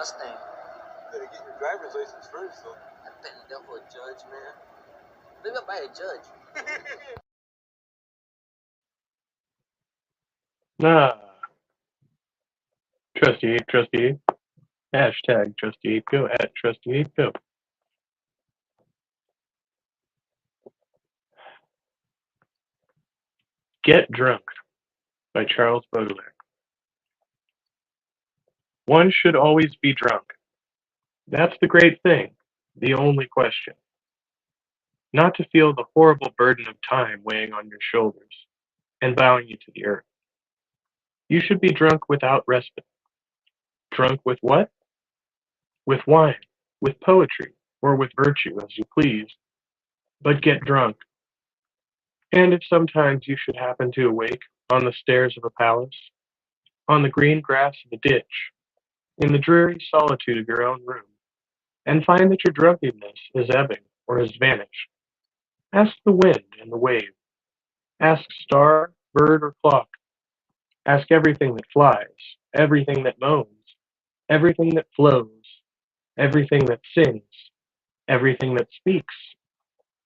disgusting. You gotta get your driver's license first, though. I think I'm for a judge, man. Maybe I'll buy a judge. Trusty. Hashtag Trusty Go at Trusty Go. Get Drunk by Charles Baudelaire. One should always be drunk. That's the great thing, the only question. Not to feel the horrible burden of time weighing on your shoulders and bowing you to the earth. You should be drunk without respite. Drunk with what? With wine, with poetry, or with virtue, as you please. But get drunk. And if sometimes you should happen to awake on the stairs of a palace, on the green grass of a ditch, in the dreary solitude of your own room, and find that your drunkenness is ebbing or has vanished, ask the wind and the wave. Ask star, bird, or clock. Ask everything that flies, everything that moans, everything that flows, everything that sings, everything that speaks.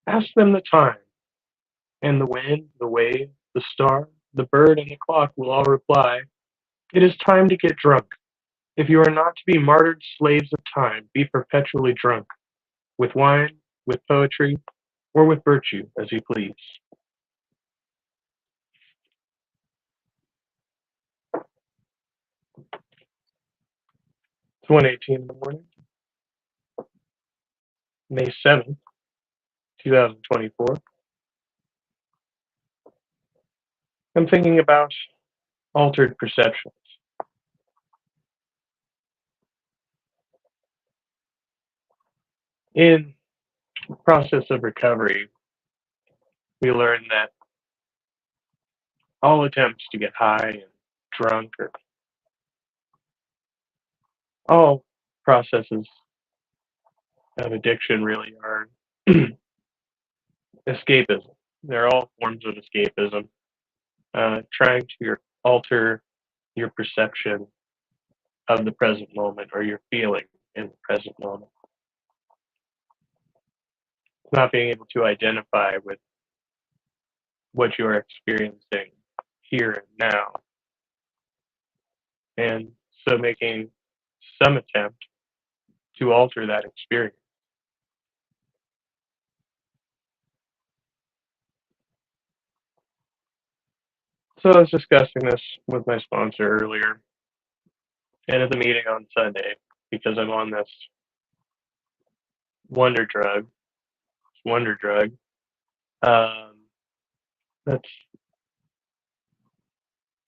Ask them the time, and the wind, the wave, the star, the bird, and the clock will all reply, "It is time to get drunk. If you are not to be martyred slaves of time, be perpetually drunk, with wine, with poetry, or with virtue, as you please." It's 1:18 in the morning, May 7th, 2024. I'm thinking about altered perceptions. In the process of recovery, we learn that all attempts to get high and drunk or all processes of addiction really are escapism. They're all forms of escapism, trying to alter your perception of the present moment or your feeling in the present moment. Not being able to identify with what you are experiencing here and now. And so making some attempt to alter that experience. So I was discussing this with my sponsor earlier and at the meeting on Sunday because I'm on this wonder drug. That's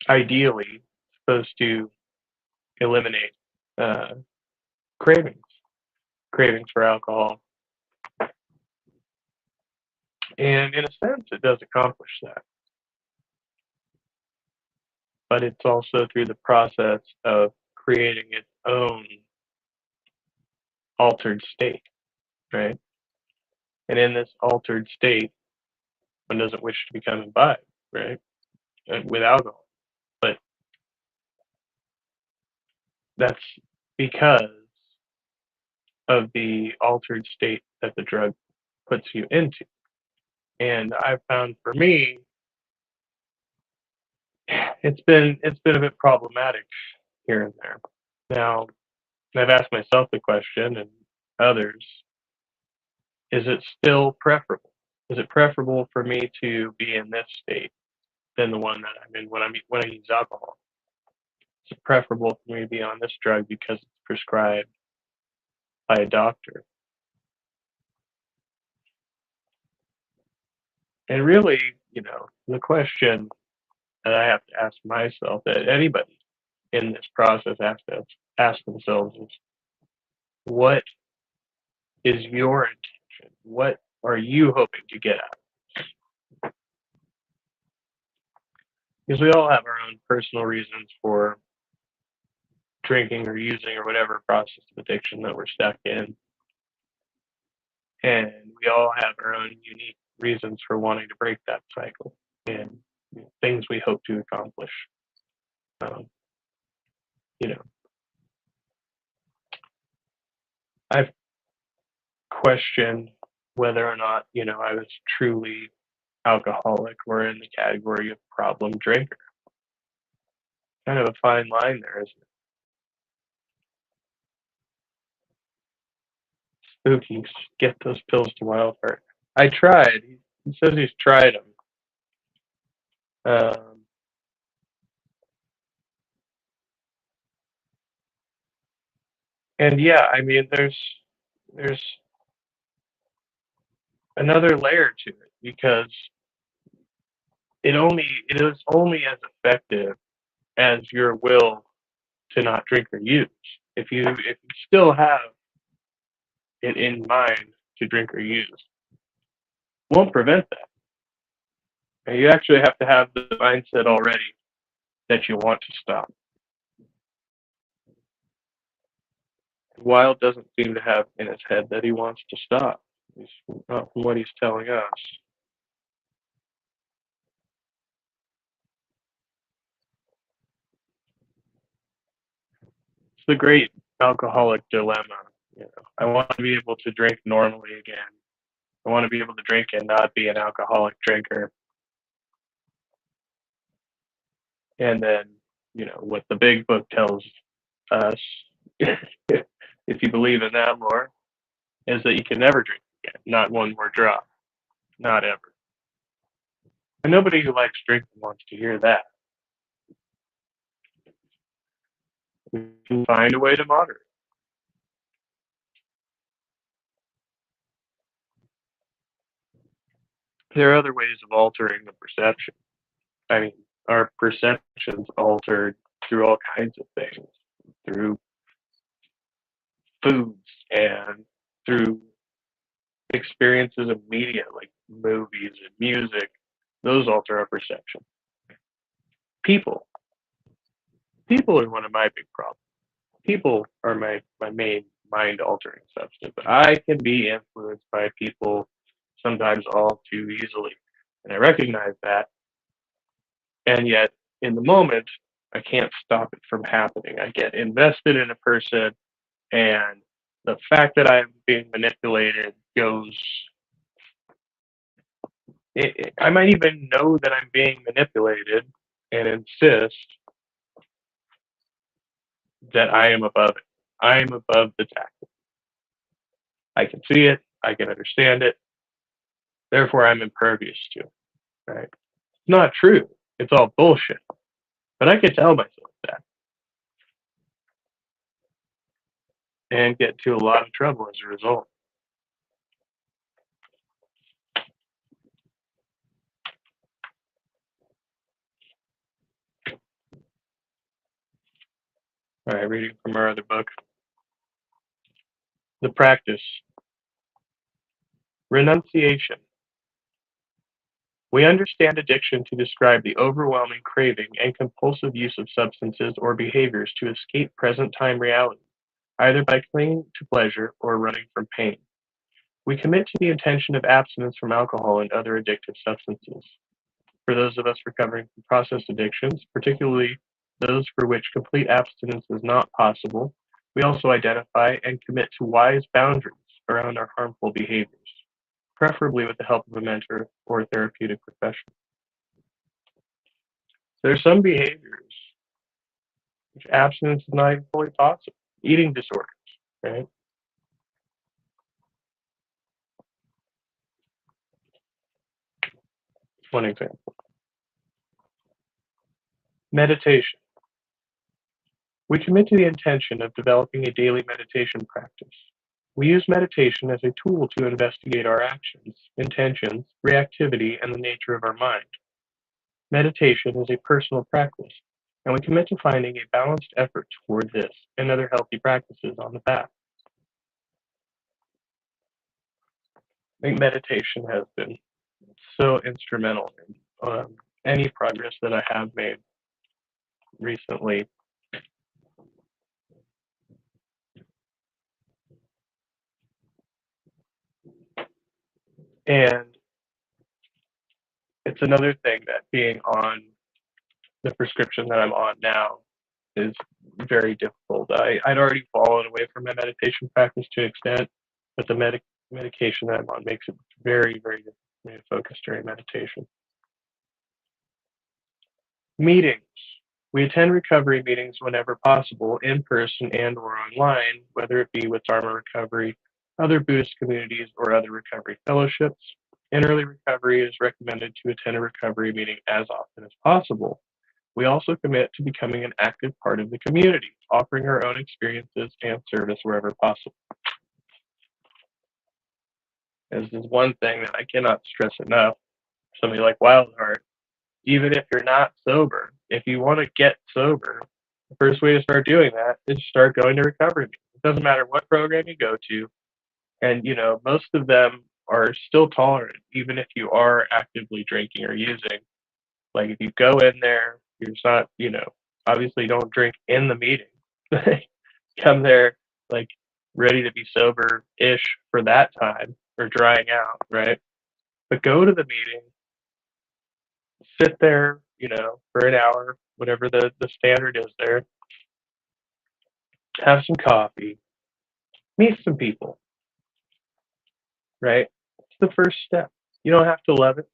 ideally supposed to eliminate cravings for alcohol. And in a sense, it does accomplish that. But it's also through the process of creating its own altered state, right? And in this altered state, one doesn't wish to become imbibed, right? With alcohol. But that's because of the altered state that the drug puts you into. And I've found for me, it's been a bit problematic here and there. Now, I've asked myself the question and others, is it still preferable? Is it preferable for me to be in this state than the one that I'm in when I use alcohol? Is it preferable for me to be on this drug because it's prescribed by a doctor? And really, the question that I have to ask myself, that anybody in this process has to ask themselves is, what is your intention? What are you hoping to get out? Because we all have our own personal reasons for drinking or using or whatever process of addiction that we're stuck in. And we all have our own unique reasons for wanting to break that cycle and things we hope to accomplish. question whether or not, I was truly alcoholic or in the category of problem drinker. Kind of a fine line there, isn't it? Spooky, get those pills to Wildheart. I tried. He says he's tried them. And yeah, I mean, there's another layer to it because it is only as effective as your will to not drink or use. If you still have it in mind to drink or use, won't prevent that. And you actually have to have the mindset already that you want to stop. Wilde doesn't seem to have in his head that he wants to stop. Not from what he's telling us. It's the great alcoholic dilemma. I want to be able to drink normally again. I want to be able to drink and not be an alcoholic drinker. And then, what the big book tells us, if you believe in that lore, is that you can never drink again. Not one more drop. Not ever. And nobody who likes drinking wants to hear that. We can find a way to moderate. There are other ways of altering the perception. I mean, our perception's altered through all kinds of things, through foods and through experiences of media like movies and music. Those alter our perception. People are one of my big problems. People are my main mind altering substance. I can be influenced by people sometimes all too easily. And I recognize that. And yet, in the moment, I can't stop it from happening. I get invested in a person, and the fact that I'm being manipulated goes. I might even know that I'm being manipulated and insist that I am above it. I am above the tactic. I can see it. I can understand it. Therefore, I'm impervious to it. Right? It's not true. It's all bullshit. But I can tell myself that. And get into a lot of trouble as a result. All right, reading from our other book. The practice. Renunciation. We understand addiction to describe the overwhelming craving and compulsive use of substances or behaviors to escape present-time reality, either by clinging to pleasure or running from pain. We commit to the intention of abstinence from alcohol and other addictive substances. For those of us recovering from process addictions, particularly those for which complete abstinence is not possible, we also identify and commit to wise boundaries around our harmful behaviors, preferably with the help of a mentor or a therapeutic professional. There are some behaviors which abstinence is not even fully possible. Eating disorders, right? One example. Meditation. We commit to the intention of developing a daily meditation practice. We use meditation as a tool to investigate our actions, intentions, reactivity, and the nature of our mind. Meditation is a personal practice, and we commit to finding a balanced effort toward this and other healthy practices on the path. I think meditation has been so instrumental in any progress that I have made recently. And it's another thing that being on the prescription that I'm on now is very difficult. I'd already fallen away from my meditation practice to an extent, but the medication that I'm on makes it very, very difficult for me to focus during meditation. Meetings. We attend recovery meetings whenever possible, in person and or online, whether it be with Dharma Recovery, other Buddhist communities, or other recovery fellowships. In early recovery, it is recommended to attend a recovery meeting as often as possible. We also commit to becoming an active part of the community, offering our own experiences and service wherever possible. This is one thing that I cannot stress enough. Somebody like Wildheart, even if you're not sober, if you want to get sober, the first way to start doing that is start going to recovery meetings. It doesn't matter what program you go to, and most of them are still tolerant, even if you are actively drinking or using. Like if you go in there, you're just not, obviously don't drink in the meeting. Come there like ready to be sober-ish for that time or drying out, right? But go to the meeting, sit there, for an hour, whatever the standard is there, have some coffee, meet some people, right? It's the first step. You don't have to love it.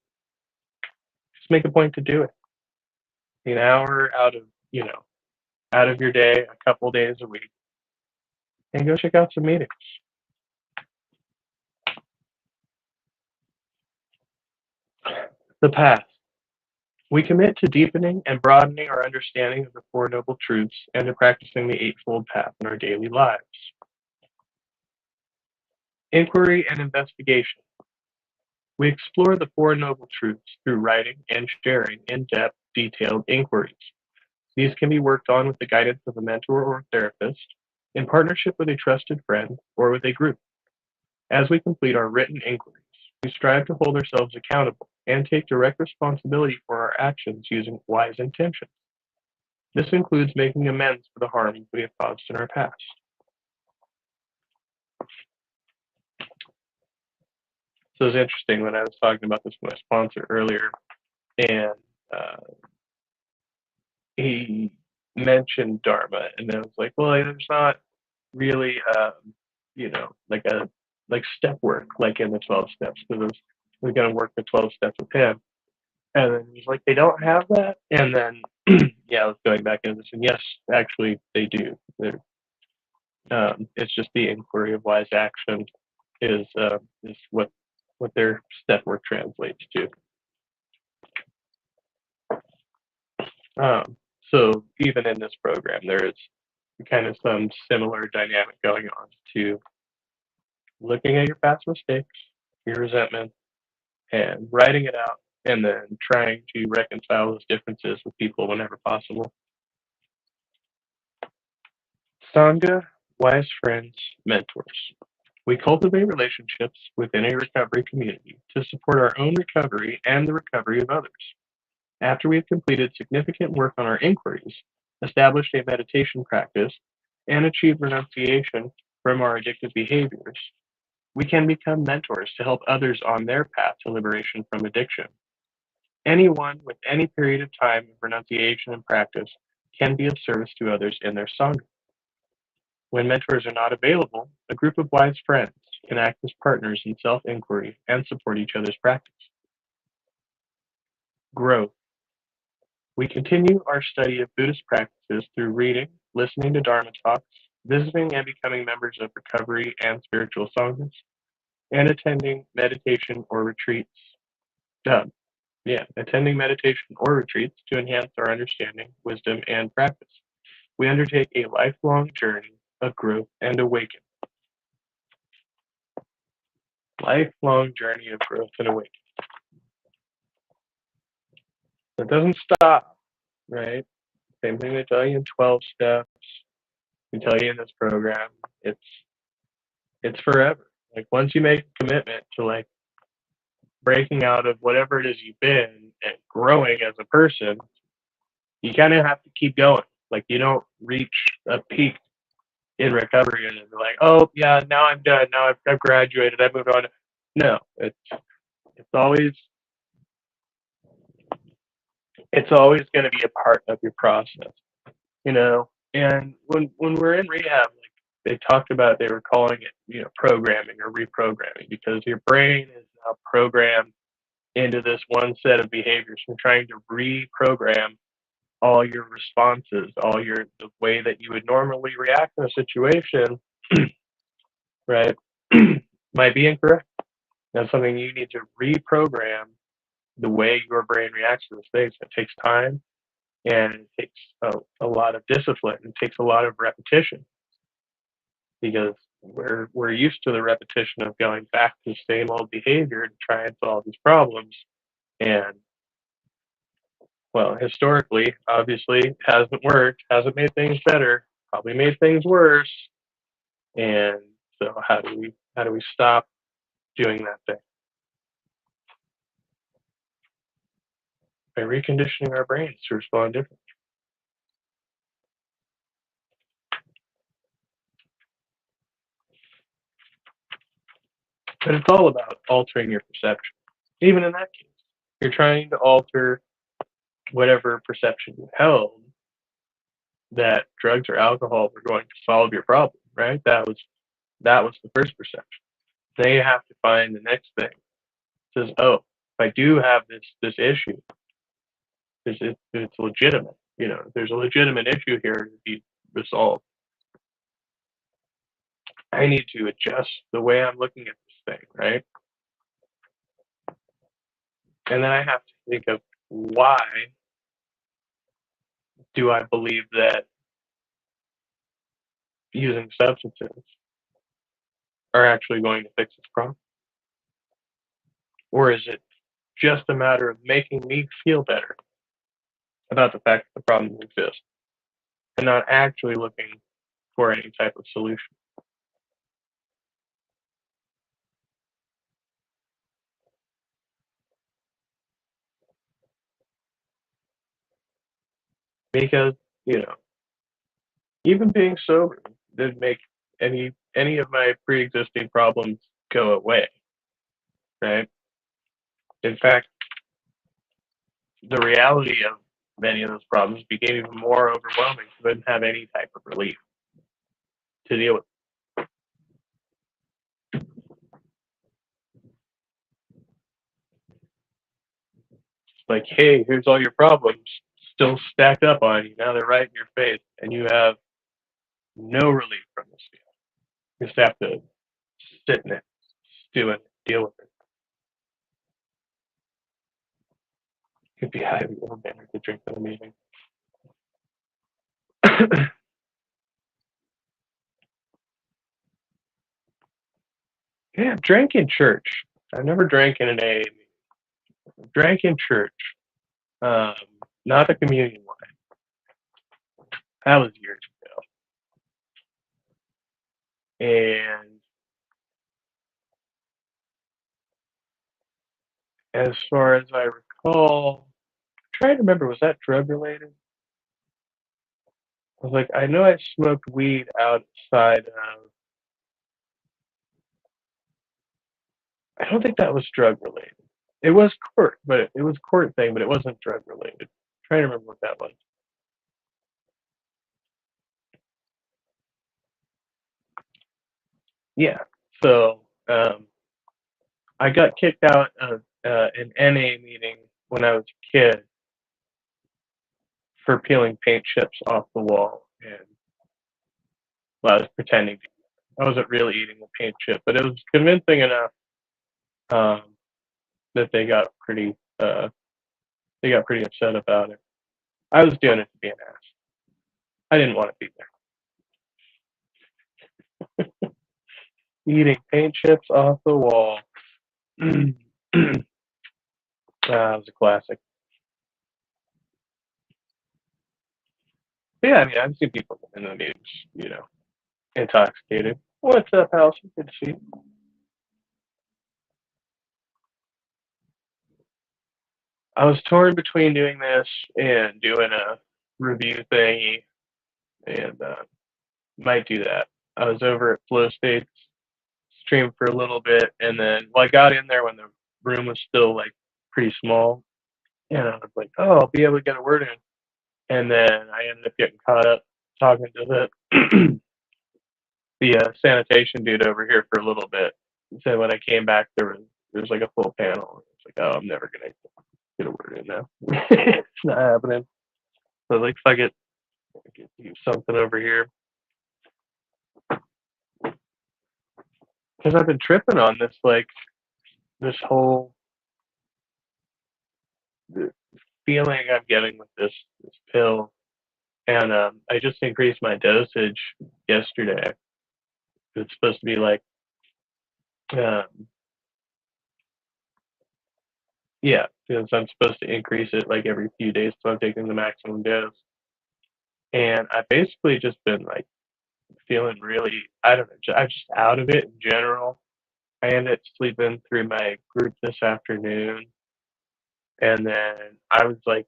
Just make a point to do it. An hour out of your day, a couple days a week, and go check out some meetings. The path. We commit to deepening and broadening our understanding of the Four Noble Truths and to practicing the Eightfold Path in our daily lives. Inquiry and investigation. We explore the Four Noble Truths through writing and sharing in-depth, detailed inquiries. These can be worked on with the guidance of a mentor or therapist, in partnership with a trusted friend, or with a group. As we complete our written inquiries, we strive to hold ourselves accountable and take direct responsibility for our actions using wise intentions. This includes making amends for the harms we have caused in our past. So it's interesting when I was talking about this with my sponsor earlier, and he mentioned Dharma, and I was like, well, there's not really, like step work like in the 12 steps, because we're going to work the 12 steps with him. And then he's like, they don't have that? And then, I was going back into this, and yes, actually, they do. It's just the inquiry of wise action is what their step work translates to. So even in this program, there is kind of some similar dynamic going on to looking at your past mistakes, your resentment, and writing it out, and then trying to reconcile those differences with people whenever possible. Sangha, wise friends, mentors. We cultivate relationships within a recovery community to support our own recovery and the recovery of others. After we have completed significant work on our inquiries, established a meditation practice, and achieved renunciation from our addictive behaviors, we can become mentors to help others on their path to liberation from addiction. Anyone with any period of time of renunciation and practice can be of service to others in their Sangha. When mentors are not available, a group of wise friends can act as partners in self-inquiry and support each other's practice. Growth. We continue our study of Buddhist practices through reading, listening to Dharma talks, visiting and becoming members of recovery and spiritual sanghas, and attending meditation or retreats. Attending meditation or retreats to enhance our understanding, wisdom, and practice. We undertake a lifelong journey of growth and awakening. Lifelong journey of growth and awakening. It doesn't stop, right? Same thing they tell you in 12 steps. They tell you in this program. It's forever. Like once you make a commitment to like breaking out of whatever it is you've been and growing as a person, you kind of have to keep going. Like you don't reach a peak in recovery and be like, oh yeah, now I'm done. Now I've graduated. I moved on. No, it's always going to be a part of your process, And when we're in rehab, like they talked about, they were calling it, programming or reprogramming, because your brain is now programmed into this one set of behaviors, and trying to reprogram all your responses, the way that you would normally react in a situation, right, might be incorrect. That's something you need to reprogram the way your brain reacts to those things. It takes time, and it takes a lot of discipline. It takes a lot of repetition, because we're used to the repetition of going back to the same old behavior to try and solve these problems. And well, historically, obviously, it hasn't worked, hasn't made things better, probably made things worse. And so how do we stop doing that thing? By reconditioning our brains to respond differently. But it's all about altering your perception. Even in that case, you're trying to alter whatever perception you held that drugs or alcohol were going to solve your problem, right? That was the first perception. Then you have to find the next thing. It says, oh, if I do have this issue, it's legitimate. There's a legitimate issue here to be resolved. I need to adjust the way I'm looking at this thing, right? And then I have to think of, why do I believe that using substances are actually going to fix this problem? Or is it just a matter of making me feel better about the fact that the problem exists, and not actually looking for any type of solution? Because, even being sober didn't make any of my pre-existing problems go away, right? In fact, the reality of many of those problems became even more overwhelming, because I didn't have any type of relief to deal with. Like, hey, here's all your problems still stacked up on you. Now they're right in your face, and you have no relief from this feeling. You just have to sit in it, stew in it, deal with it. Could be highly romantic to drink at a meeting. Yeah, I've drank in church. I've never drank in an AA meeting. I've drank in church, not the communion wine. That was years ago. And as far as I recall, I'm trying to remember, was that drug related? I was like, I know I smoked weed outside of. I don't think that was drug related. It was court, but it was court thing, but it wasn't drug related. I'm trying to remember what that was. Yeah. So I got kicked out of an NA meeting when I was a kid for peeling paint chips off the wall, and I was pretending to. I wasn't really eating the paint chip, but it was convincing enough that they got pretty upset about it. I was doing it to be an ass. I didn't want to be there. Eating paint chips off the wall. That was a classic. But yeah, I mean, I've seen people in the news, intoxicated. What's up, Allison? Good to see you. I was torn between doing this and doing a review thingy, and might do that. I was over at Flow States, streamed for a little bit, and then I got in there when the room was still like pretty small, and I was like, oh, I'll be able to get a word in. And then I ended up getting caught up talking to the the sanitation dude over here for a little bit. Said when I came back, there was like a full panel. It's like, oh, I'm never gonna get a word in now. It's not happening. So like, fuck it, I can do something over here because I've been tripping on this this whole the feeling I'm getting with this pill, and I just increased my dosage yesterday. It's supposed to be like, um, yeah, because I'm supposed to increase it like every few days, so I'm taking the maximum dose. And I've basically just been like feeling really, I don't know, I'm just out of it in general. I ended up sleeping through my group this afternoon, and then I was like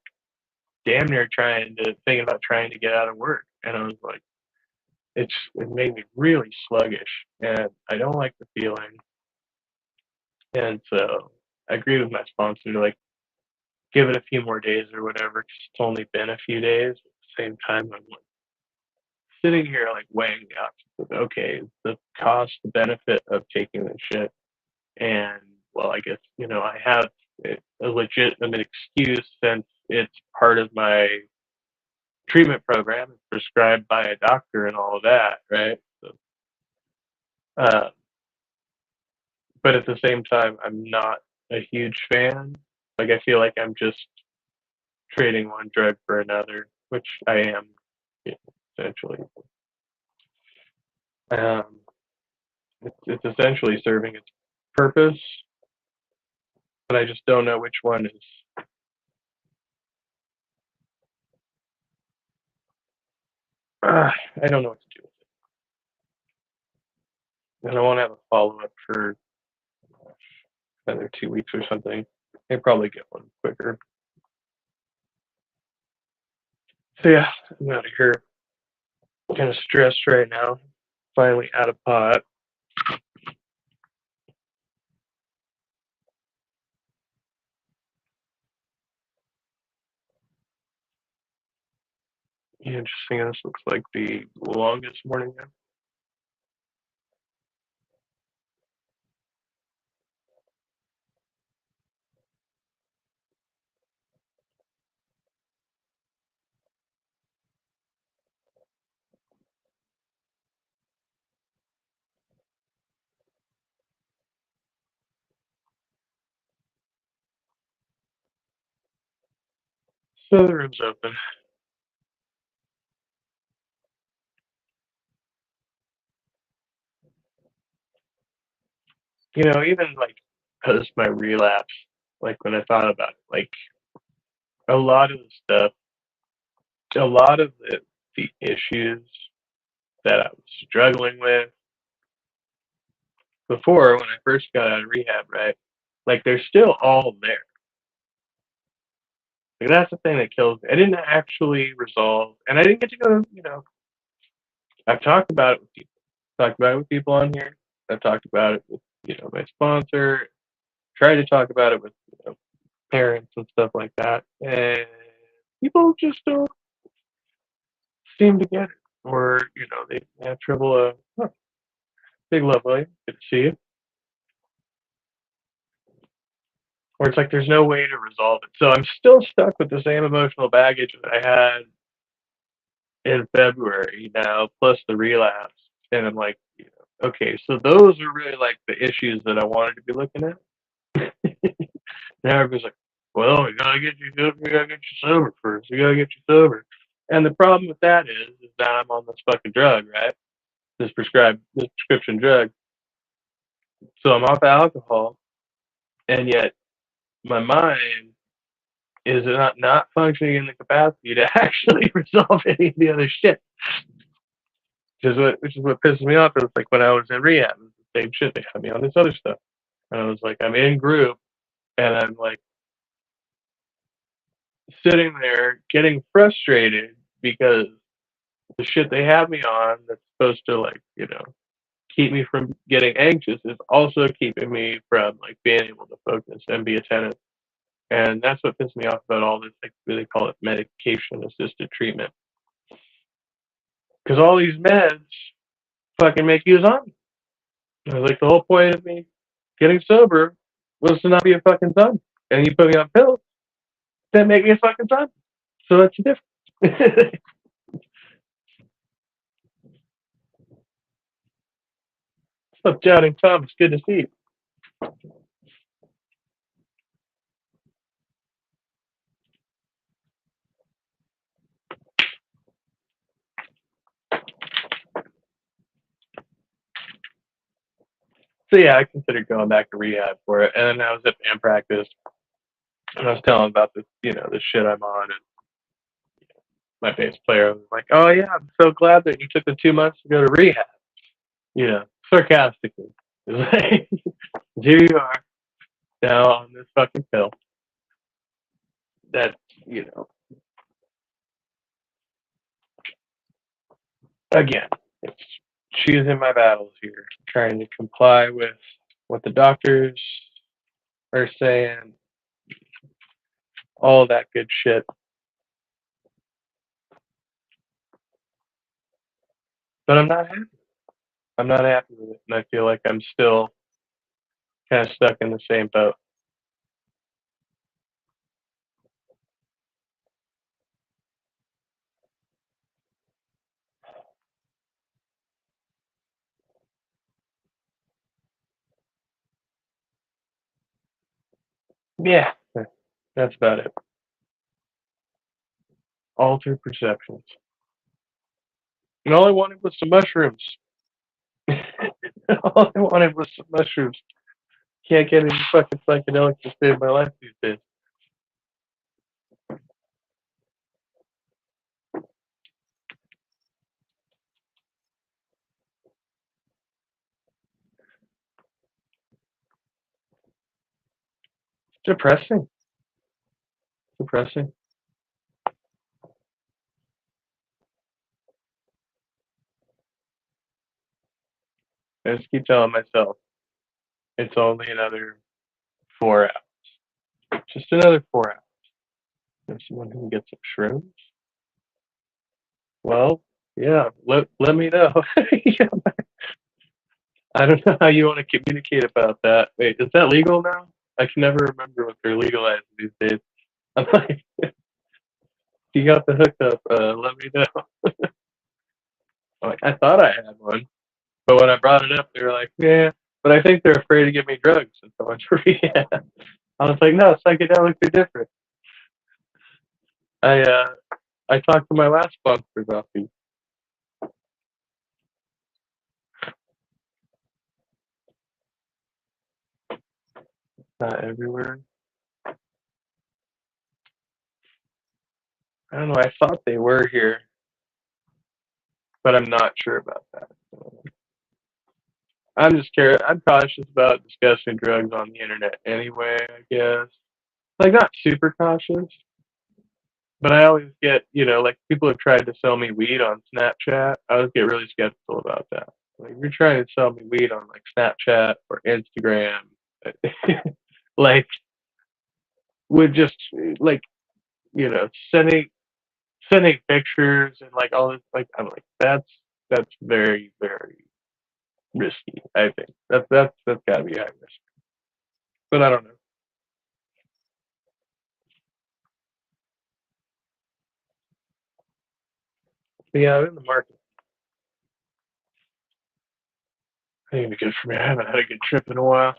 damn near thinking about trying to get out of work, and I was like, it made me really sluggish, and I don't like the feeling. And so I agreed with my sponsor to like give it a few more days or whatever, because it's only been a few days. At the same time, I'm like sitting here like weighing the options of, okay, the cost, the benefit of taking this shit. And well, I guess, I have a legitimate excuse since it's part of my treatment program. It's prescribed by a doctor and all of that, right? So, uh, but at the same time, I'm not a huge fan. Like, I feel like I'm just trading one drug for another, which I am, essentially. Um, it's essentially serving its purpose, but I just don't know which one is. I don't know what to do with it. And I won't have a follow up for another 2 weeks or something. I'll probably get one quicker. So yeah, I'm out of here. Kind of stressed right now. Finally out of pot. Yeah, interesting. This looks like the longest morning yet. So the room's open. Even like post my relapse, like when I thought about it, like a lot of the stuff, a lot of the issues that I was struggling with before when I first got out of rehab, right? Like they're still all there. Like that's the thing that kills me. I didn't actually resolve, and I didn't get to go. I've talked about it with people. Talked about it with people on here. I've talked about it with my sponsor. Tried to talk about it with parents and stuff like that, and people just don't seem to get it, or they have trouble. Big love, William. Good to see you. Or it's like there's no way to resolve it. So I'm still stuck with the same emotional baggage that I had in February now, plus the relapse. And I'm like, okay, so those are really like the issues that I wanted to be looking at. Now everybody's like, well, we gotta get you sober first. We gotta get you sober. And the problem with that is that I'm on this fucking drug, right? This prescription drug. So I'm off alcohol, and yet my mind is not functioning in the capacity to actually resolve any of the other shit. Which is what pisses me off. It was like when I was in rehab, it was the same shit. They had me on this other stuff. And I was like, I'm in group, and I'm like sitting there getting frustrated because the shit they have me on that's supposed to keep me from getting anxious is also keeping me from being able to focus and be attentive. And that's what pissed me off about all this, they call it medication assisted treatment. Because all these meds fucking make you a zombie. I was like, the whole point of me getting sober was to not be a fucking zombie. And you put me on pills that make me a fucking zombie. So that's the difference. What's up, Doubting Thomas? Good to see you. So yeah, I considered going back to rehab for it, and then I was at band practice, and I was telling about the the shit I'm on, and my bass player was like, "Oh yeah, I'm so glad that you took the 2 months to go to rehab." Sarcastically. Like, here you are now on this fucking pill. That again, it's choosing my battles here, trying to comply with what the doctors are saying, all that good shit. But I'm not happy. I'm not happy with it, and I feel like I'm still kind of stuck in the same boat. Yeah, that's about it. Alter perceptions. And all I wanted was some mushrooms. All I wanted was some mushrooms. Can't get any fucking psychedelics to save my life these days. Depressing. Depressing. I just keep telling myself it's only another 4 hours. Just another 4 hours. If someone can get some shrooms, well, yeah, let me know. Yeah. I don't know how you want to communicate about that. Wait, is that legal now? I can never remember what they're legalizing these days. I'm like, you got the hookup, let me know. Like, I thought I had one, but when I brought it up, they were like, yeah, but I think they're afraid to give me drugs since I went to rehab. I was like, no, psychedelics are different. I uh, I talked to my last sponsor about these. Not everywhere. I don't know. I thought they were here, but I'm not sure about that. I'm just scared. I'm cautious about discussing drugs on the internet anyway, I guess. Like, not super cautious, but I always get, like people have tried to sell me weed on Snapchat. I always get really skeptical about that. Like, if you're trying to sell me weed on like Snapchat or Instagram, like, with just like, sending pictures and like all this, like, I'm like, that's very, very risky. I think that's got to be high risk. But I don't know. But yeah, I'm in the market. I think it'd be good for me. I haven't had a good trip in a while.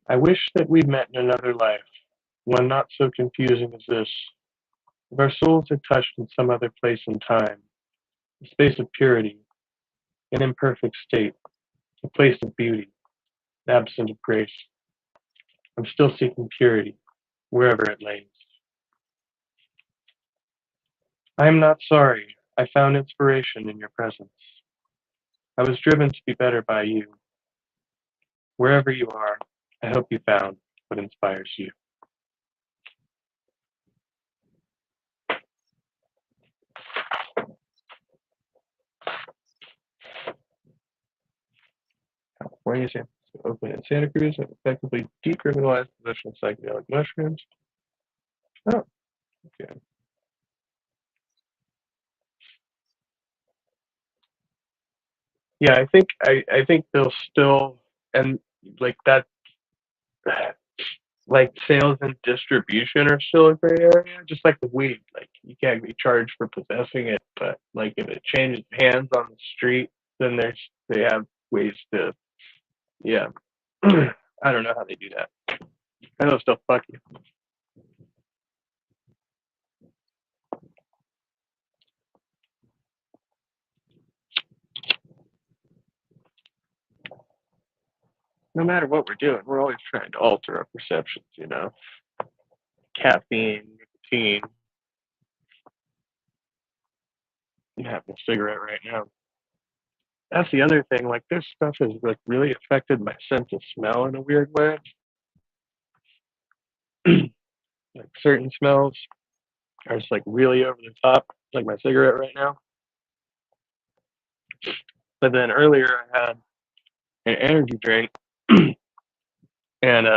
I wish that we'd met in another life, one not so confusing as this. If our souls had touched in some other place and time, a space of purity, an imperfect state, a place of beauty, absent of grace. I'm still seeking purity, wherever it lays. I am not sorry. I found inspiration in your presence. I was driven to be better by you. Wherever you are, I hope you found what inspires you. California, San Francisco, Oakland, and Santa Cruz have effectively decriminalized possession of psychedelic mushrooms. Oh, okay. Yeah, I think they'll still and like that like sales and distribution are still a gray area, just like the weed. Like you can't be charged for possessing it, but like if it changes hands on the street, then they have ways to yeah. I don't know how they do that. I know still fuck you. No matter what we're doing, we're always trying to alter our perceptions, you know. Caffeine, nicotine. I'm having a cigarette right now. That's the other thing. Like this stuff has like really affected my sense of smell in a weird way. Like certain smells are just like really over the top, like my cigarette right now. But then earlier I had an energy drink, and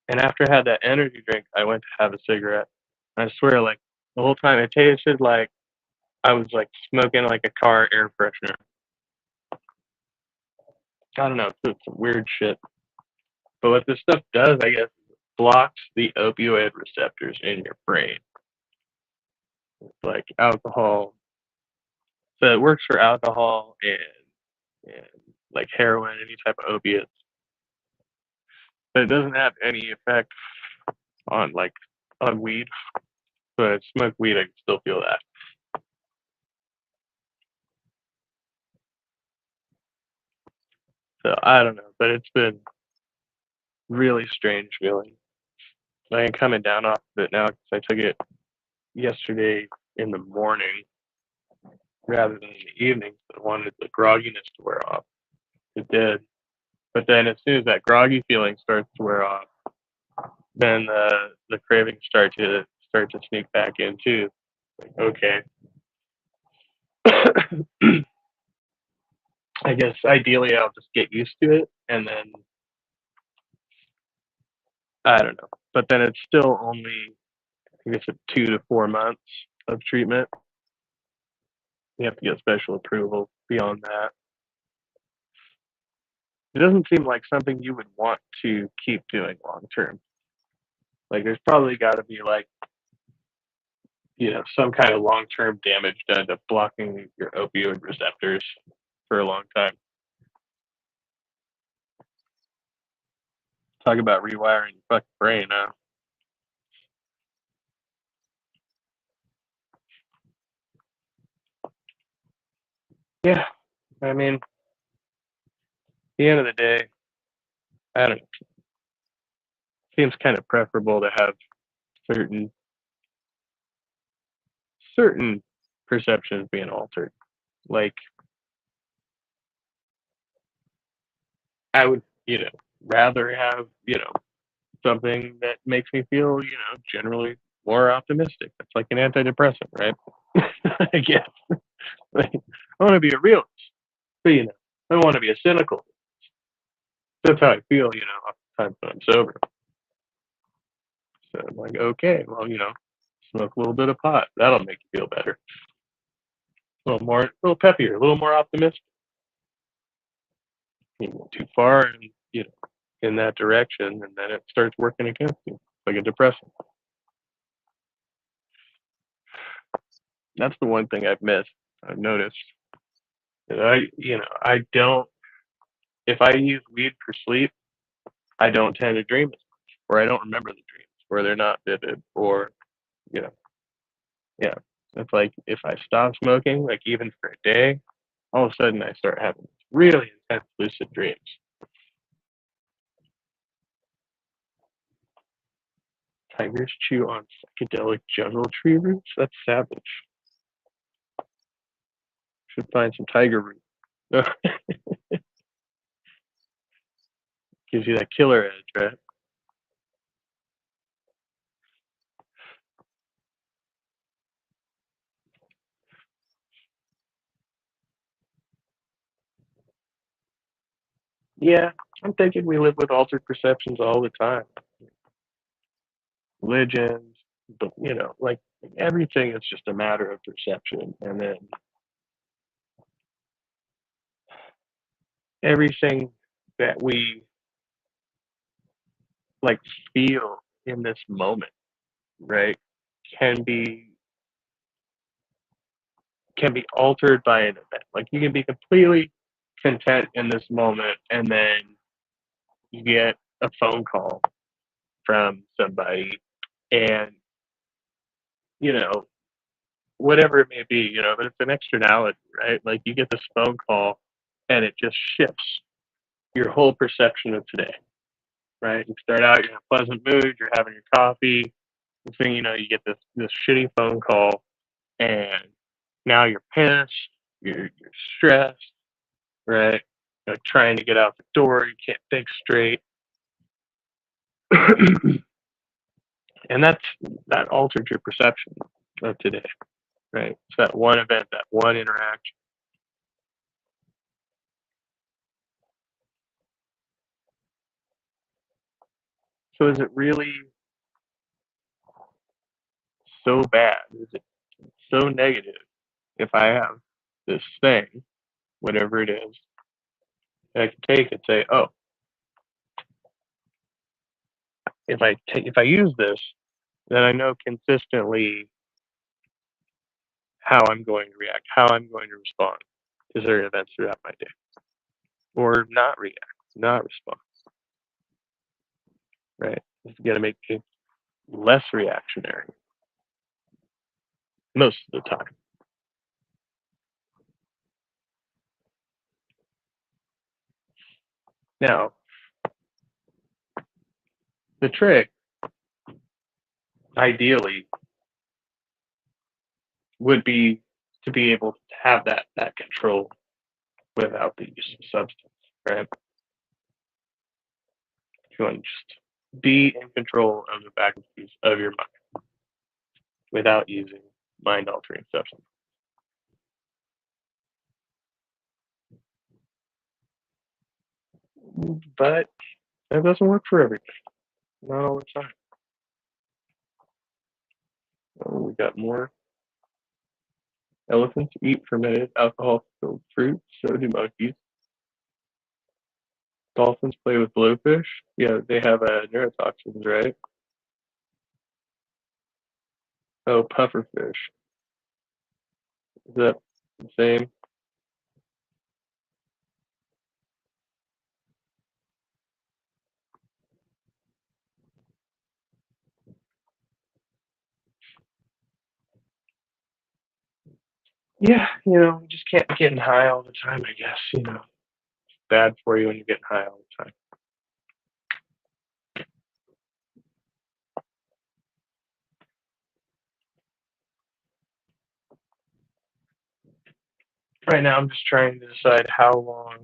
and after I had that energy drink, I went to have a cigarette. I swear, like the whole time, it tasted like I was like smoking like a car air freshener. I don't know, it's some weird shit. But what this stuff does, I guess, blocks the opioid receptors in your brain. It's like alcohol. So it works for alcohol and like heroin, any type of opiates. But it doesn't have any effect on like on weed. So I smoke weed, I can still feel that. So I don't know, but it's been really strange feeling. I am coming down off of it now because I took it yesterday in the morning rather than in the evening. I wanted the grogginess to wear off. It did. But then as soon as that groggy feeling starts to wear off, then the cravings start to sneak back in too. Like, okay. I guess ideally I'll just get used to it and then I don't know. But then it's still only I guess 2 to 4 months of treatment. You have to get special approval beyond that. It doesn't seem like something you would want to keep doing long term. Like there's probably got to be like some kind of long term damage done to blocking your opioid receptors for a long time. Talk about rewiring your fucking brain, huh? Yeah, I mean, at the end of the day, I don't know. Seems kind of preferable to have certain certain perceptions being altered. Like I would, rather have, something that makes me feel, generally more optimistic. It's like an antidepressant, right? I guess. Like, I want to be a realist, but I don't want to be a cynical. That's how I feel, oftentimes when I'm sober. So I'm like, okay, well, smoke a little bit of pot. That'll make you feel better. A little peppier, a little more optimistic. You go too far and in that direction, and then it starts working against you, like a depressant. That's the one thing I've noticed. That I don't. If I use weed for sleep, I don't tend to dream as much, or I don't remember the dreams, or they're not vivid, or you know, yeah. It's like if I stop smoking, like even for a day, all of a sudden I start having really intense lucid dreams. Tigers chew on psychedelic jungle tree roots. That's savage. Should find some tiger root. Gives you that killer edge, right? Yeah, I'm thinking we live with altered perceptions all the time. Religions, but like everything is just a matter of perception, and then everything that we like feel in this moment, right, can be altered by an event. Like you can be completely content in this moment, and then you get a phone call from somebody, and you know whatever it may be, but it's an externality, right? Like you get this phone call, and it just shifts your whole perception of today, right? You start out, you're in a pleasant mood, you're having your coffee. The thing you know, you get this shitty phone call, and now you're pissed, you're stressed, right? Trying to get out the door, you can't think straight, and that altered your perception of today, right? It's that one event, that one interaction. So is it really so bad? Is it so negative if I have this thing, whatever it is, that I can take and say, oh, if I use this, then I know consistently how I'm going to react, how I'm going to respond to certain events throughout my day, or not react, not respond. Right? It's going to make it less reactionary most of the time. Now, the trick, ideally, would be to be able to have that control without the use of substance, right? You want to just be in control of the faculties of your mind without using mind altering substance. But that doesn't work for everybody. Not all the time. Oh, we got more. Elephants eat fermented alcohol-filled fruit. So do monkeys. Dolphins play with blowfish. Yeah, they have neurotoxins, right? Oh, pufferfish. Is that the same? Yeah, you just can't be getting high all the time, I guess. It's bad for you when you're getting high all the time. Right now, I'm just trying to decide how long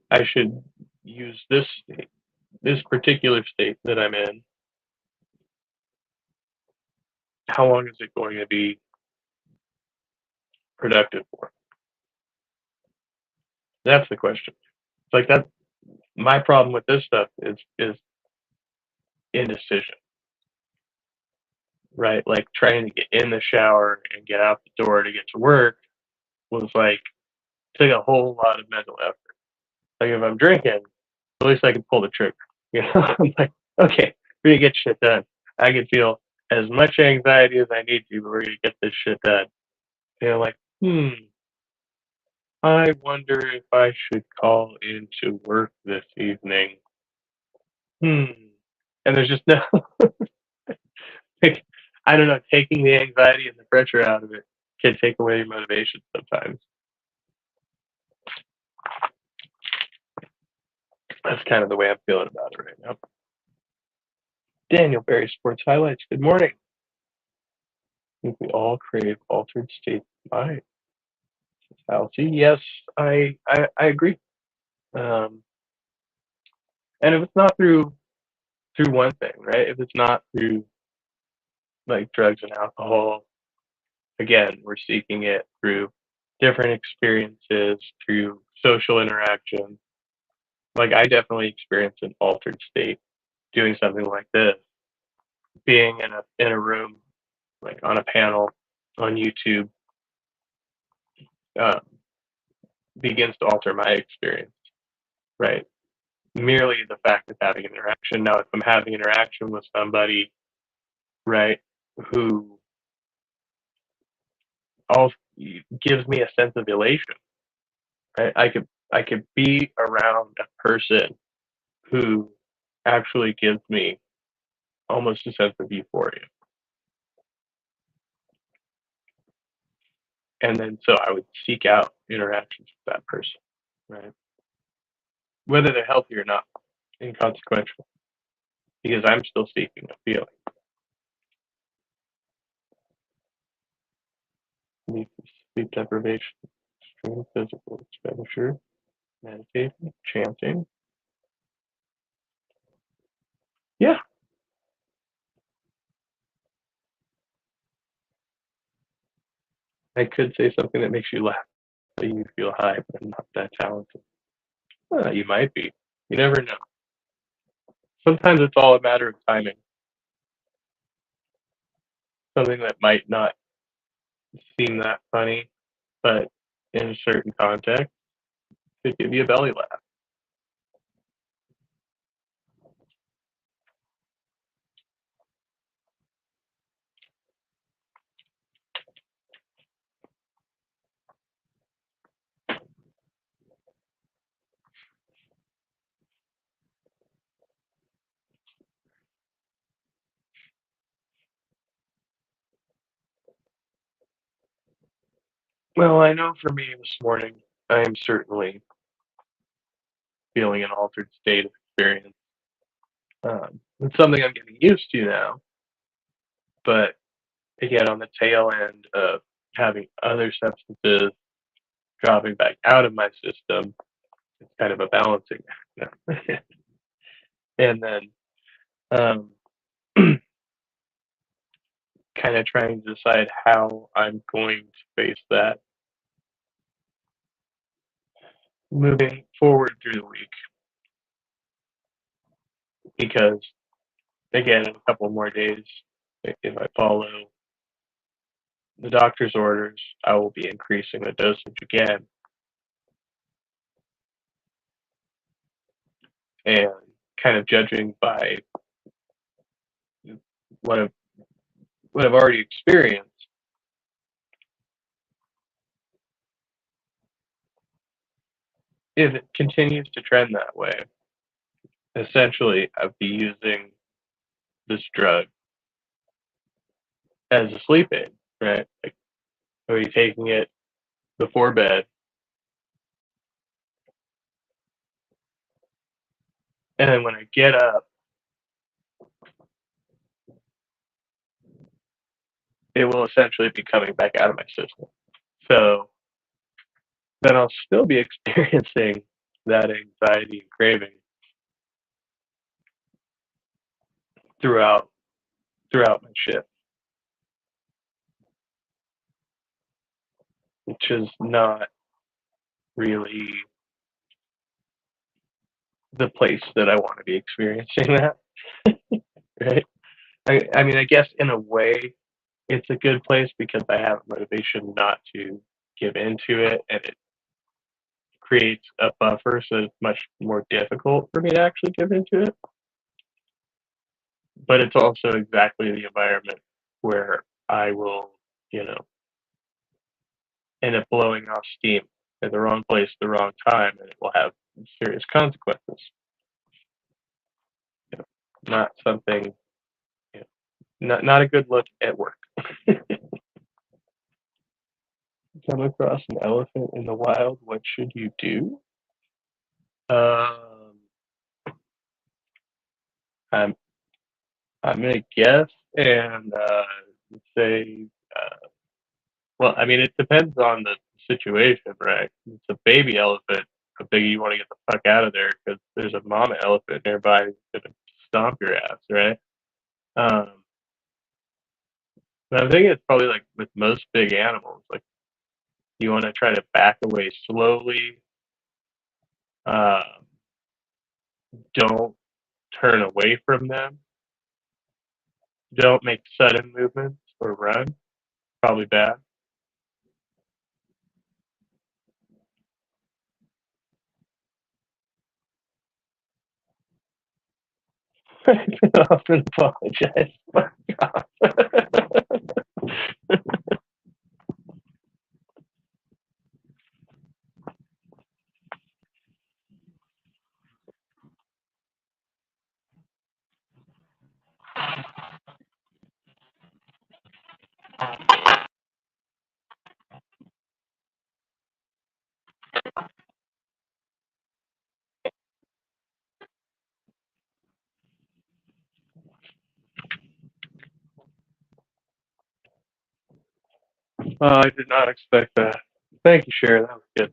I should use this state, this particular state that I'm in. How long is it going to be productive for? That's the question. It's like that. My problem with this stuff is indecision, right? Like trying to get in the shower and get out the door to get to work was like take a whole lot of mental effort. Like if I'm drinking, at least I can pull the trigger. I'm like, okay, we're gonna get shit done. I can feel as much anxiety as I need to, but we're gonna get this shit done. Like, I wonder if I should call into work this evening. And there's just no, like, I don't know, taking the anxiety and the pressure out of it can take away your motivation sometimes. That's kind of the way I'm feeling about it right now. Daniel Berry Sports Highlights. Good morning. think we all crave altered states of mind. Fallacy. Yes, I agree. Um, and if it's not through one thing, right? If it's not through like drugs and alcohol, again, we're seeking it through different experiences, through social interaction. Like I definitely experienced an altered state doing something like this, being in a room, like on a panel on YouTube, uh, begins to alter my experience, right? Merely the fact of having interaction. Now, if I'm having interaction with somebody, right, who all gives me a sense of elation, right? I could be around a person who actually gives me almost a sense of euphoria. And then so I would seek out interactions with that person, right? Whether they're healthy or not, inconsequential, because I'm still seeking a feeling. Sleep deprivation, extreme physical expenditure, meditation, chanting. Yeah, I could say something that makes you laugh, so you feel high, but I'm not that talented. You might be. You never know. Sometimes it's all a matter of timing. Something that might not seem that funny, but in a certain context, could give you a belly laugh. Well, I know for me this morning, I am certainly feeling an altered state of experience. It's something I'm getting used to now, but again, on the tail end of having other substances dropping back out of my system, it's kind of a balancing act. And then um, kind of trying to decide how I'm going to face that moving forward through the week. Because, again, in a couple more days, if I follow the doctor's orders, I will be increasing the dosage again. And kind of judging by what I've, what I've already experienced, if it continues to trend that way, essentially I'd be using this drug as a sleep aid, right? Like I'll be taking it before bed, and then when I get up, it will essentially be coming back out of my system. So then I'll still be experiencing that anxiety and craving throughout my shift, which is not really the place that I want to be experiencing that, right? I mean, I guess in a way, it's a good place because I have motivation not to give into it, and it creates a buffer, so it's much more difficult for me to actually give into it. But it's also exactly the environment where I will, you know, end up blowing off steam at the wrong place at the wrong time, and it will have serious consequences. You know, not something, you know, not a good look at work. Come across an elephant in the wild, what should you do? Um, I'm I'm gonna guess and say well, I mean, it depends on the situation, right? It's a baby elephant. A biggie, you want to get the fuck out of there because there's a mama elephant nearby who's gonna stomp your ass, right? Um, but I think it's probably like with most big animals, like you want to try to back away slowly. Uh, don't turn away from them. Don't make sudden movements or run. Probably bad. I can often apologize. Fuck off. I did not expect that. Thank you, Sharon. That was good.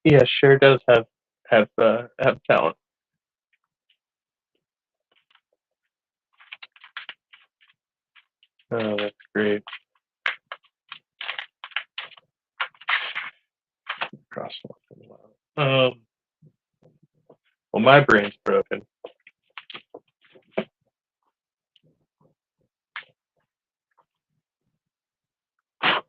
Yeah, Cher does have talent. Oh, that's great. Um, well, my brain's broken. All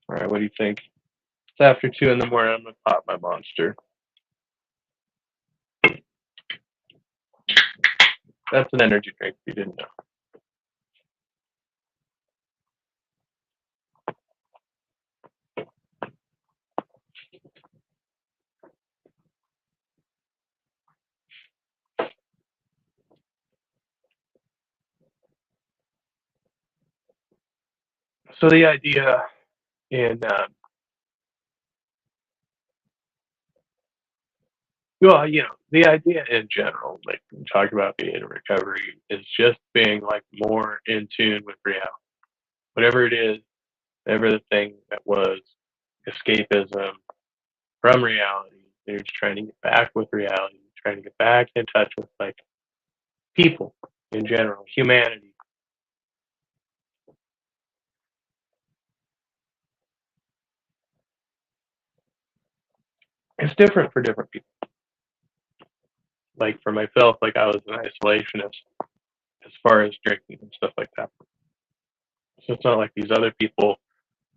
right, what do you think? It's after 2 in the morning. I'm gonna pop my Monster. That's an energy drink. If you didn't know. So the idea in well, the idea in general, like we talk about being in recovery, is just being like more in tune with reality. Whatever it is, whatever the thing that was escapism from reality, they're just trying to get back with reality, trying to get back in touch with like people in general, humanity. It's different for different people. Like for myself, like I was an isolationist as far as drinking and stuff like that. So it's not like these other people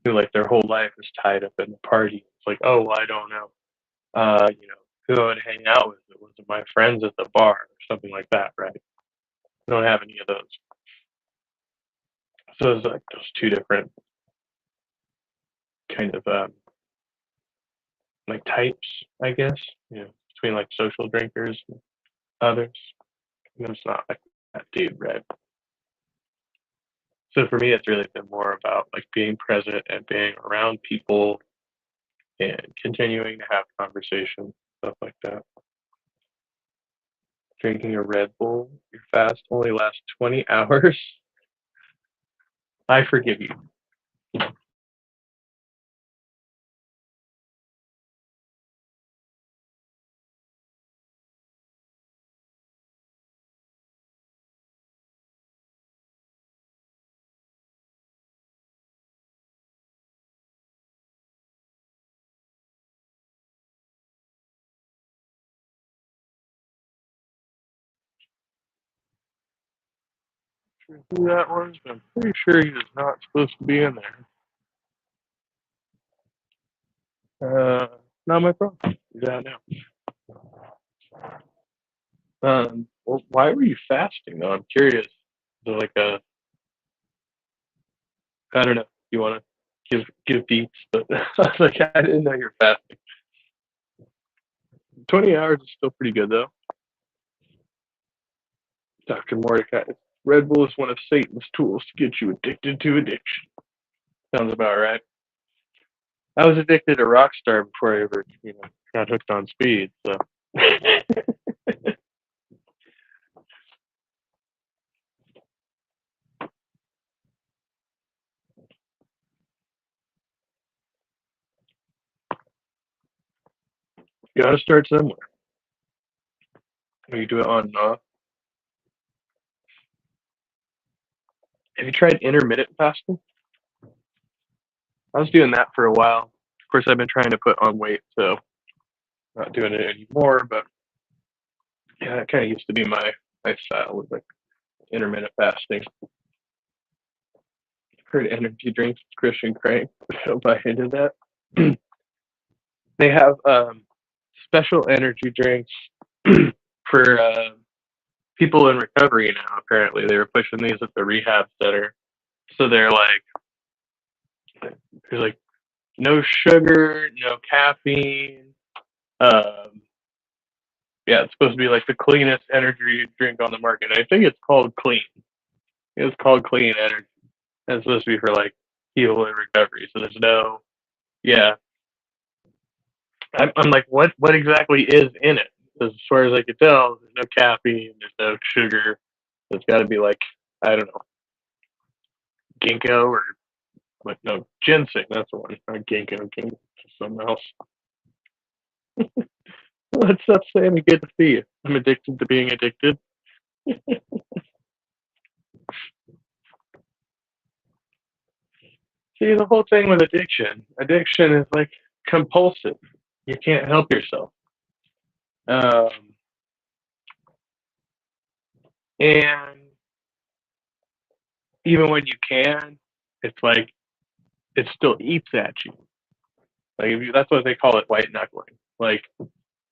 who like their whole life is tied up in the party. It's like, oh, well, I don't know. Who I would hang out with? Was it my friends at the bar or something like that, right? I don't have any of those. So it's like those two different kind of like types, I guess. Between like social drinkers and others. And it's not like that dude, right? So for me, it's really been more about like being present and being around people and continuing to have conversations, stuff like that. Drinking a Red Bull, your fast only lasts 20 hours. I forgive you. Who that was? I'm pretty sure he was not supposed to be in there. Not my problem. Yeah, now. Well, why were you fasting though? I'm curious. Is it like a, I don't know. You want to give deets, but I was like, I didn't know you're fasting. 20 hours is still pretty good though. Dr. Mordecai. Red Bull is one of Satan's tools to get you addicted to addiction. Sounds about right. I was addicted to Rockstar before I ever, got hooked on speed. So You gotta start somewhere. You do it on and off. Have you tried intermittent fasting? I was doing that for a while. Of course, I've been trying to put on weight, so not doing it anymore. But yeah, that kind of used to be my style, was like intermittent fasting. Heard energy drinks, Christian Crank. Don't buy into that. They have special energy drinks for people in recovery now. Apparently, they were pushing these at the rehab center. So they're like, there's like no sugar, no caffeine. Yeah, it's supposed to be like the cleanest energy drink on the market. I think it's called Clean. It's called Clean Energy. And it's supposed to be for like people in recovery. So there's no, yeah. I'm like, what exactly is in it? As far as I can tell, there's no caffeine, there's no sugar. It's got to be like, I don't know, ginkgo or like, no, ginseng. That's the one. Not ginkgo, something else. What's up, Sammy? Good to see you. I'm addicted to being addicted. See, the whole thing with addiction is like compulsive. You can't help yourself. And even when you can, it's like it still eats at you. Like that's what they call it, white knuckling. Like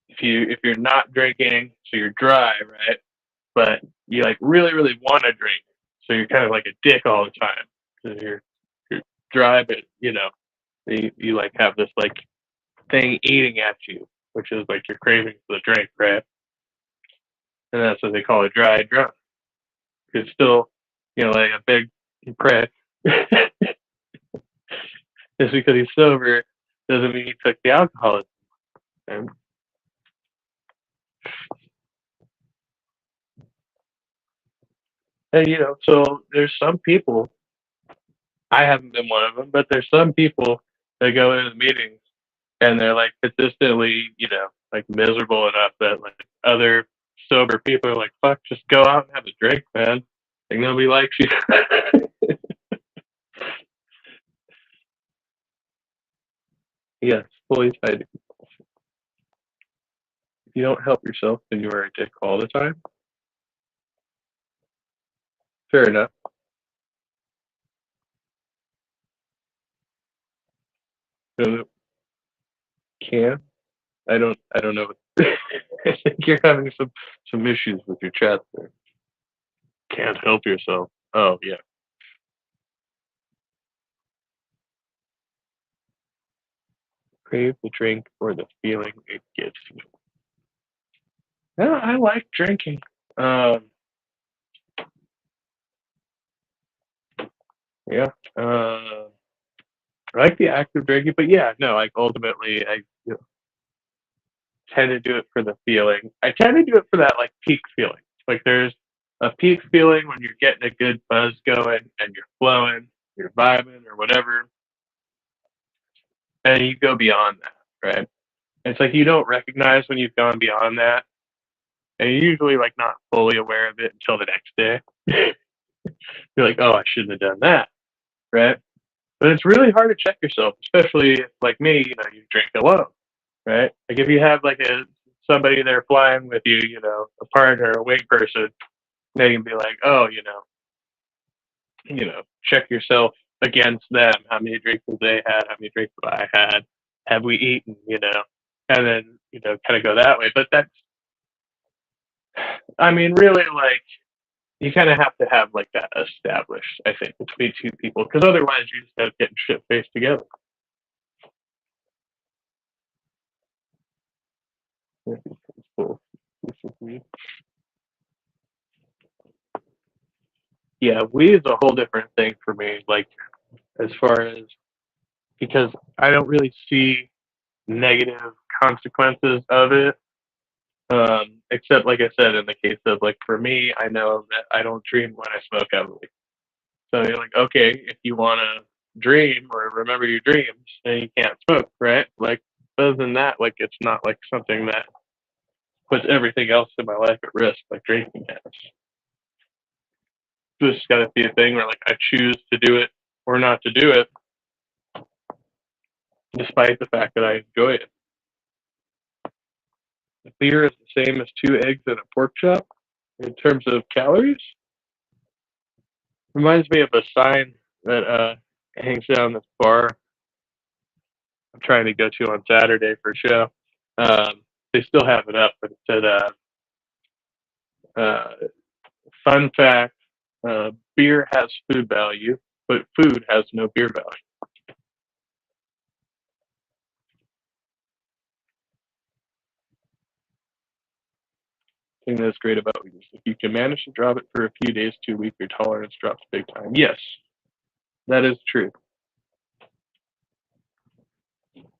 if you're not drinking, so you're dry, right? But you like really want to drink, so you're kind of like a dick all the time because you're dry, but you like have this like thing eating at you, which is like your craving for the drink, right? And that's what they call a dry drunk. It's still, like a big prick. Just because he's sober doesn't mean he took the alcohol. And so there's some people, I haven't been one of them, but there's some people that go into the meetings and they're like consistently, like miserable enough that like other sober people are like, fuck, just go out and have a drink, man. Like nobody likes you. Yes, fully tied to compulsion. If you don't help yourself, then you are a dick all the time. Fair enough. Can I don't know. I think you're having some issues with your chat there. Can't help yourself. Oh yeah. Crave the drink or the feeling it gives you. No, I like drinking. Yeah. I like the act of drinking, but yeah, no, like ultimately I tend to do it for the feeling. I tend to do it for that like peak feeling. Like there's a peak feeling when you're getting a good buzz going and you're flowing, you're vibing or whatever. And you go beyond that, right? It's like you don't recognize when you've gone beyond that. And you're usually like not fully aware of it until the next day. You're like, oh, I shouldn't have done that, right? But it's really hard to check yourself, especially if, like me, you drink alone, right? Like if you have like somebody there flying with you, a partner, a wing person, they can be like, oh, check yourself against them. How many drinks have they had? How many drinks have I had? Have we eaten? And then kind of go that way. But that's, I mean, really, like you kind of have to have like that established, I think, between two people, because otherwise you just end up getting shit faced together. Yeah, weed is a whole different thing for me. Like as far as, because I don't really see negative consequences of it. Except, like I said, in the case of, like, for me, I know that I don't dream when I smoke heavily. So you're like, okay, if you want to dream or remember your dreams, then you can't smoke, right? Like, other than that, like, it's not like something that puts everything else in my life at risk, like drinking has. So it's got to be a thing where, like, I choose to do it or not to do it, despite the fact that I enjoy it. The beer is the same as 2 eggs and a pork chop in terms of calories. Reminds me of a sign that hangs down this bar I'm trying to go to on Saturday for a show. They still have it up, but it said, uh, "Fun fact: beer has food value, but food has no beer value." The thing that's great about weed is if you can manage to drop it for a few days to a week, your tolerance drops big time. Yes, that is true.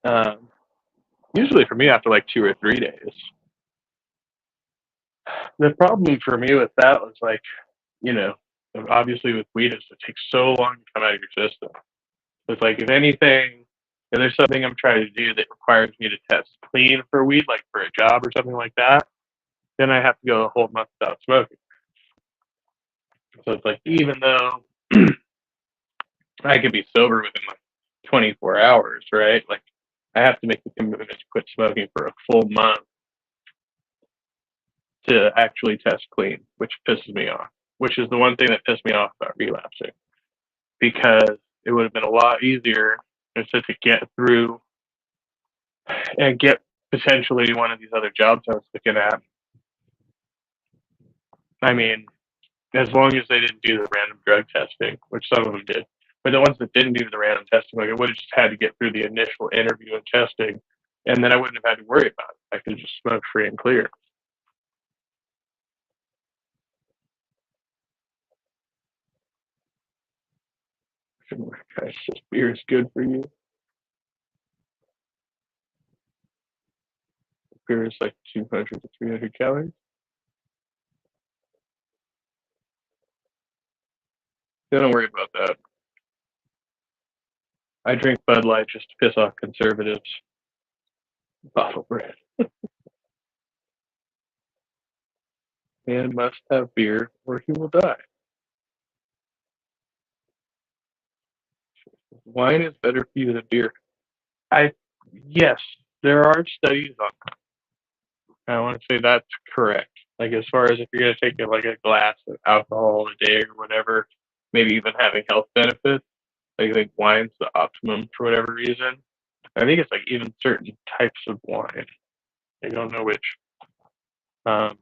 Um, Usually for me, after like 2 or 3 days. The problem for me with that was like, you know, obviously with weed is it takes so long to come out of your system. It's like if anything, if there's something I'm trying to do that requires me to test clean for weed, like for a job or something like that, then I have to go a whole month without smoking. So it's like even though I could be sober within like 24 hours, right? Like I have to make the commitment to quit smoking for a full month to actually test clean, which pisses me off. Which is the one thing that pissed me off about relapsing, because it would have been a lot easier instead to get through and get potentially one of these other jobs I was looking at. I mean, as long as they didn't do the random drug testing, which some of them did. But the ones that didn't do the random testing, like I would have just had to get through the initial interview and testing, and then I wouldn't have had to worry about it. I could just smoke free and clear. Gosh, this beer is good for you. Beer is like 200 to 300 calories. Don't worry about that. I drink Bud Light just to piss off conservatives. Bottle bread. Man must have beer or he will die. Wine is better for you than beer. I Yes, there are studies on that. I want to say that's correct. Like as far as if you're gonna take like a glass of alcohol a day or whatever, maybe even having health benefits. I think wine's the optimum for whatever reason. I think it's like even certain types of wine. I don't know which. Um,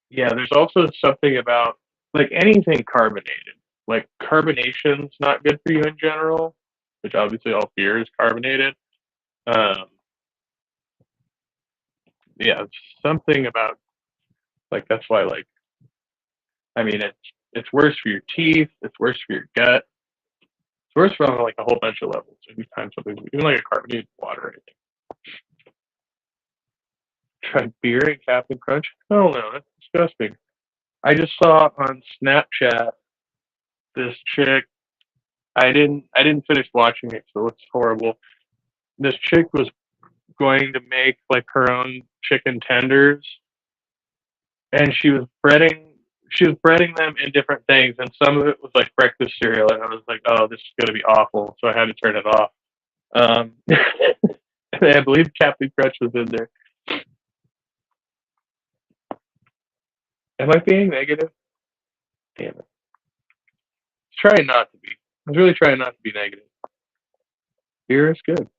yeah, there's also something about like anything carbonated. Like carbonation's not good for you in general, which obviously all beer is carbonated. Um, yeah, something about like that's why like I mean it's worse for your teeth, it's worse for your gut, it's worse for like a whole bunch of levels. Anytime something even like a carbonated water, I think. Tried beer and Captain Crunch? Oh no, that's disgusting. I just saw on Snapchat this chick. I didn't finish watching it, so it's horrible. This chick was going to make like her own chicken tenders, and she was breading them in different things, and some of it was like breakfast cereal, and I was like, oh, this is gonna be awful, so I had to turn it off. I believe Captain Crunch was in there. Am I being negative? Damn it. Trying not to be. I was really trying not to be negative. Beer is good.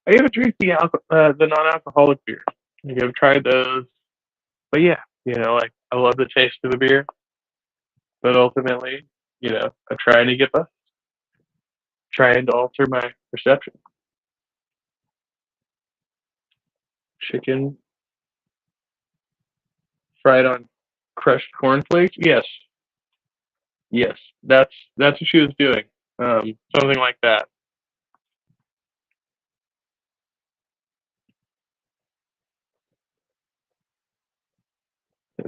I haven't drink the non-alcoholic beer. Like, I've tried those, but yeah, like I love the taste of the beer, but ultimately, I'm trying to get by, trying to alter my perception. Chicken fried on crushed cornflakes. Yes, yes, that's what she was doing. Something like that.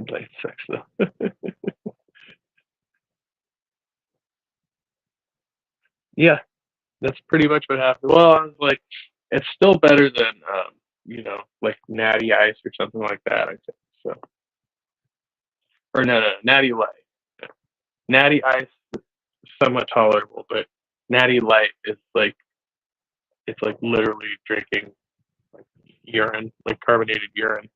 Light sex though. Yeah, that's pretty much what happened. Well, I was like, it's still better than like Natty Ice or something like that. I think so. Or no, Natty Light. Natty Ice is somewhat tolerable, but Natty Light is like it's like literally drinking like urine, like carbonated urine.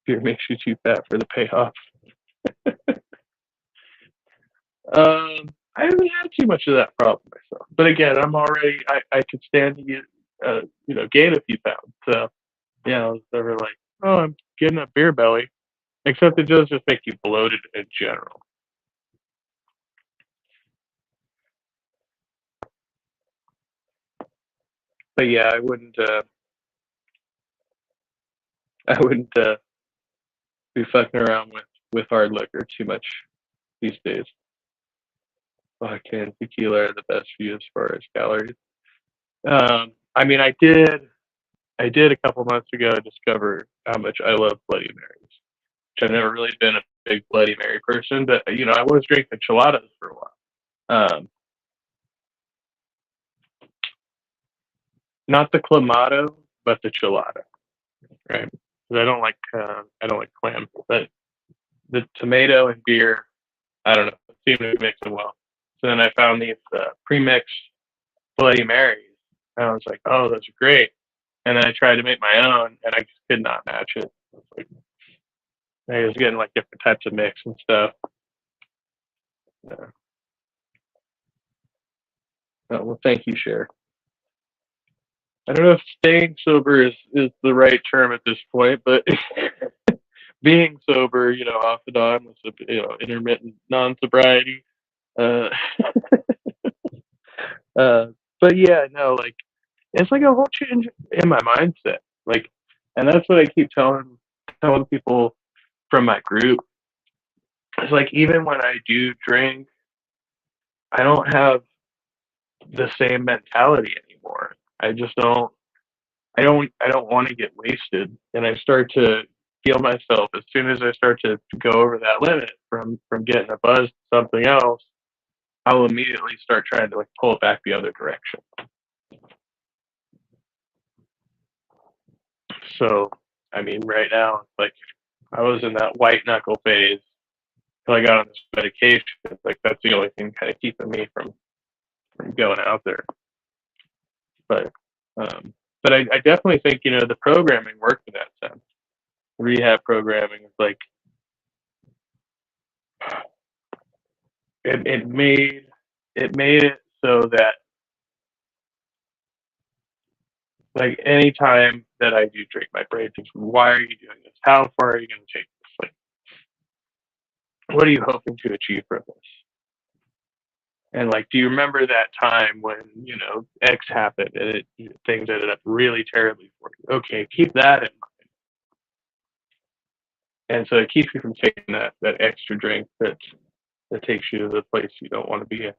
Beer makes you too fat for the payoff. I haven't had too much of that problem myself, but again, I could stand to get gain a few pounds. So yeah, I was never like, oh, I'm getting a beer belly. Except it does just make you bloated in general. But yeah, I wouldn't. I wouldn't be fucking around with hard liquor too much these days. Vodka and tequila are the best for you as far as calories. I mean, I did a couple months ago discover how much I love Bloody Marys. Which I've never really been a big Bloody Mary person, but I was drinking enchiladas for a while. Not the clamato, but the chelada, right? Because I don't like clam, but the tomato and beer, I don't know, seem to mix them well. So then I found these pre-mixed Bloody Marys, and I was like, oh, those are great. And then I tried to make my own, and I just could not match it. I was getting like different types of mix and stuff. Yeah. Oh, well, thank you, Cher. I don't know if staying sober is the right term at this point, but being sober, off and on with intermittent non-sobriety. Uh, but yeah, no, like it's like a whole change in my mindset. Like, and that's what I keep telling people from my group. It's like even when I do drink, I don't have the same mentality anymore. I just don't. I don't want to get wasted, and I start to feel myself as soon as I start to go over that limit from getting a buzz to something else. I'll immediately start trying to like pull it back the other direction. So, I mean, right now, like I was in that white knuckle phase till I got on this medication. Like that's the only thing kind of keeping me from going out there. But, I definitely think the programming worked in that sense. Rehab programming is like it made it so that like anytime that I do drink, my brain thinks, why are you doing this? How far are you going to take this? Like, what are you hoping to achieve from this? And like, do you remember that time when X happened and things ended up really terribly for you? Okay, keep that in mind. And so it keeps you from taking that extra drink that takes you to the place you don't want to be at.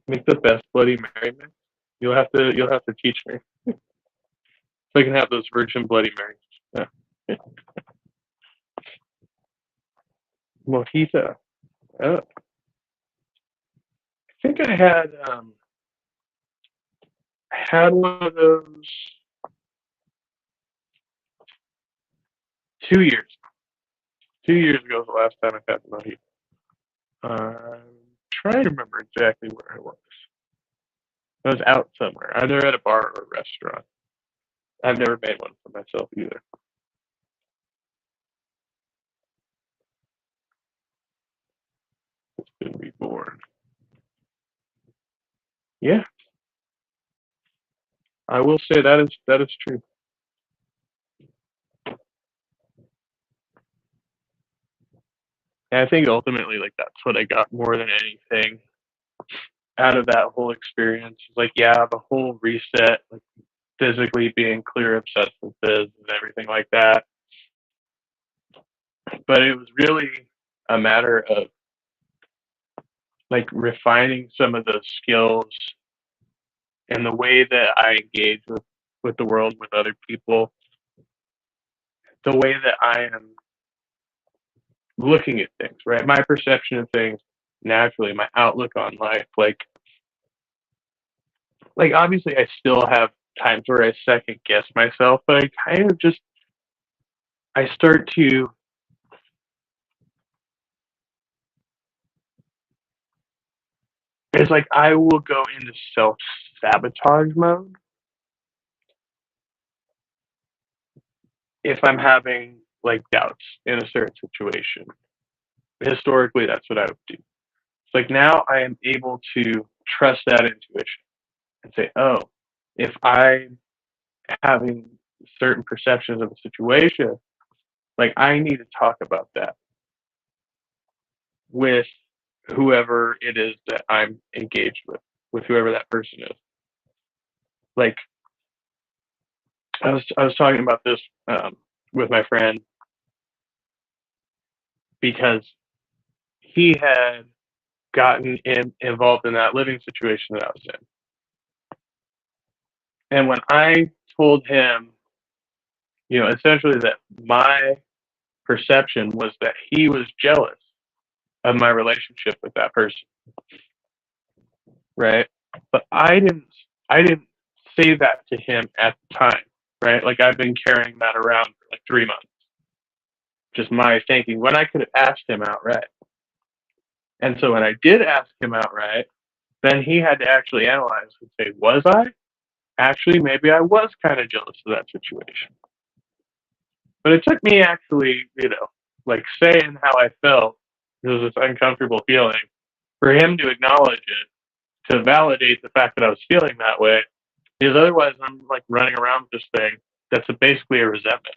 Make the best Bloody Mary mix. You'll have to teach me so I can have those virgin Bloody Marys. Yeah. Mojito. Oh. I think I had one of those 2 years. 2 years ago was the last time I had a mojito. I'm trying to remember exactly where I was. I was out somewhere, either at a bar or a restaurant. I've never made one for myself either. It's been reborn. Yeah, I will say that is true. And I think ultimately, like that's what I got more than anything out of that whole experience. Like, yeah, the whole reset, like physically being clear of substances and everything like that. But it was really a matter of like refining some of those skills and the way that I engage with the world, with other people, the way that I am looking at things, right? My perception of things naturally, my outlook on life, like obviously I still have times where I second guess myself, but I kind of just I start to it's like I will go into self sabotage mode if I'm having like doubts in a certain situation. Historically, that's what I would do. It's like now I am able to trust that intuition and say, oh, if I'm having certain perceptions of a situation, like I need to talk about that with whoever it is that I'm engaged with whoever that person is. Like I was talking about this with my friend because he had gotten involved in that living situation that I was in. And when I told him, essentially that my perception was that he was jealous of my relationship with that person, right? But I didn't say that to him at the time, right? Like I've been carrying that around for like 3 months, just my thinking when I could have asked him outright. And so when I did ask him outright, then he had to actually analyze and say, was I? Actually, maybe I was kind of jealous of that situation. But it took me actually, like saying how I felt, it was this uncomfortable feeling, for him to acknowledge it, to validate the fact that I was feeling that way. Because otherwise, I'm like running around with this thing that's basically a resentment.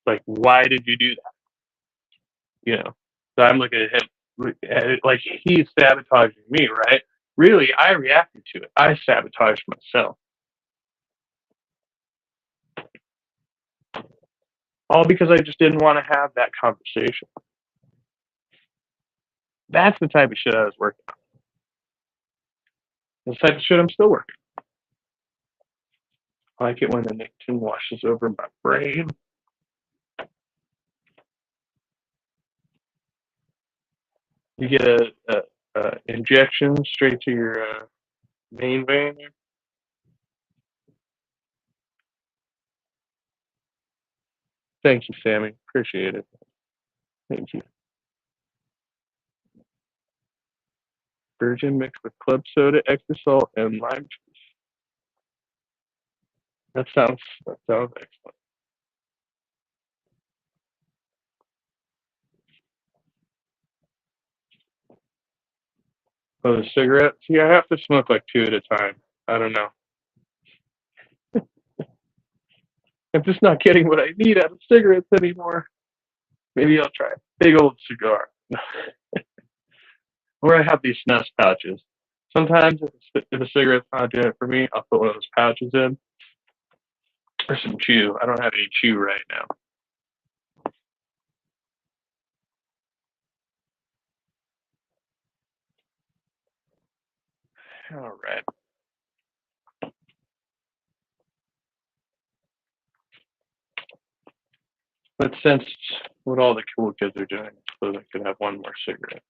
Like, why did you do that? So I'm looking at him like he's sabotaging me, right? Really, I reacted to it. I sabotaged myself. All because I just didn't want to have that conversation. That's the type of shit I was working on. The type of shit I'm still working on. I like it when the nicotine washes over my brain. You get a injection straight to your main vein. Thank you, Sammy. Appreciate it. Thank you. Virgin mixed with club soda, extra salt, and lime juice. That sounds excellent. Oh, the cigarettes? Yeah, I have to smoke like 2 at a time. I don't know. I'm just not getting what I need out of cigarettes anymore. Maybe I'll try a big old cigar. Or I have these snuff pouches. Sometimes if a cigarette's not doing it for me, I'll put one of those pouches in. Or some chew. I don't have any chew right now. All right. But since what all the cool kids are doing, I suppose I could have one more cigarette.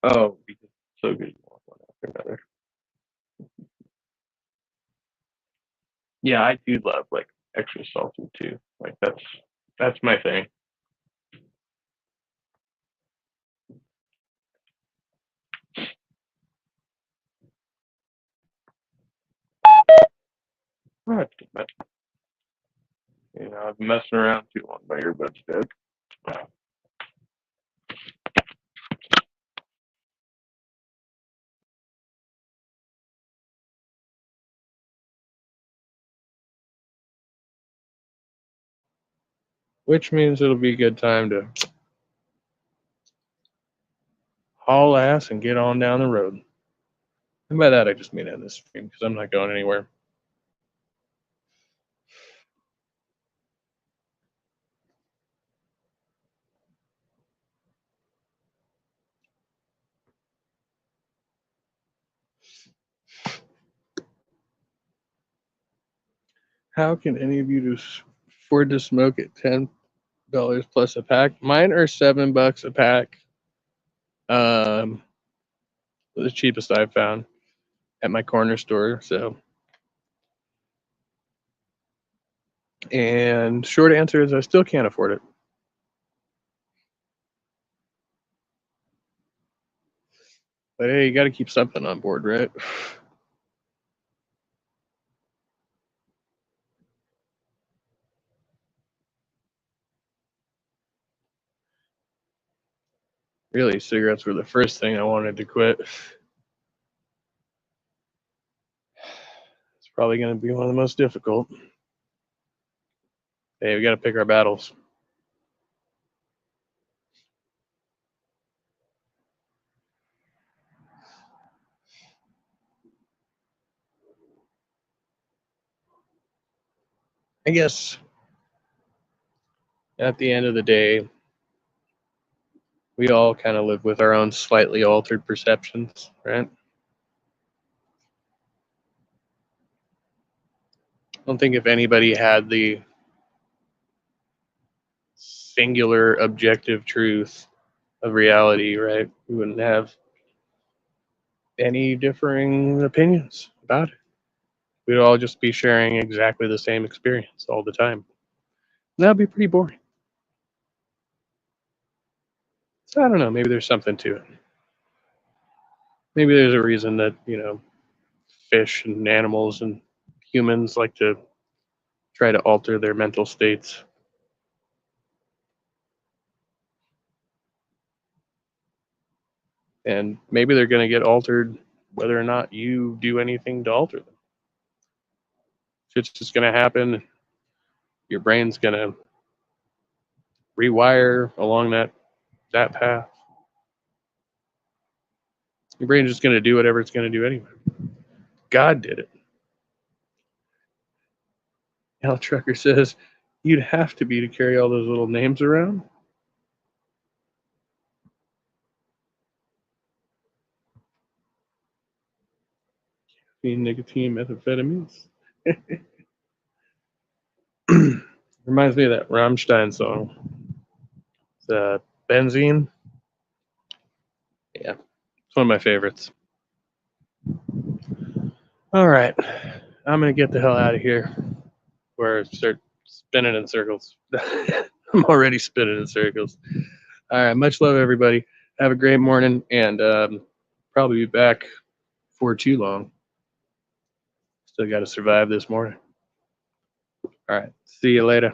Oh, because it's so good. One after another. Yeah, I do love like extra salty too. Like that's my thing. Oh, I've been messing around too long. My earbuds dead. Which means it'll be a good time to haul ass and get on down the road. And by that, I just mean end this stream because I'm not going anywhere. How can any of you afford to smoke at $10 plus a pack? Mine are $7 a pack. The cheapest I've found at my corner store. So, and short answer is I still can't afford it. But hey, you got to keep something on board, right? Really, cigarettes were the first thing I wanted to quit. It's probably going to be one of the most difficult. Hey, we got to pick our battles. I guess at the end of the day, we all kind of live with our own slightly altered perceptions, right? I don't think if anybody had the singular objective truth of reality, right, we wouldn't have any differing opinions about it. We'd all just be sharing exactly the same experience all the time. That'd be pretty boring. So I don't know, maybe there's something to it. Maybe there's a reason that, fish and animals and humans like to try to alter their mental states. And maybe they're going to get altered whether or not you do anything to alter them. It's just going to happen. Your brain's going to rewire along that path. Your brain's just going to do whatever it's going to do anyway. God did it. Al Trucker says, you'd have to be to carry all those little names around. Caffeine, nicotine, methamphetamines. Reminds me of that Rammstein song. It's Benzene. Yeah, it's one of my favorites. All right, I'm going to get the hell out of here where I start spinning in circles. I'm already spinning in circles. All right, much love, everybody. Have a great morning, and probably be back for too long. Still got to survive this morning. All right, see you later.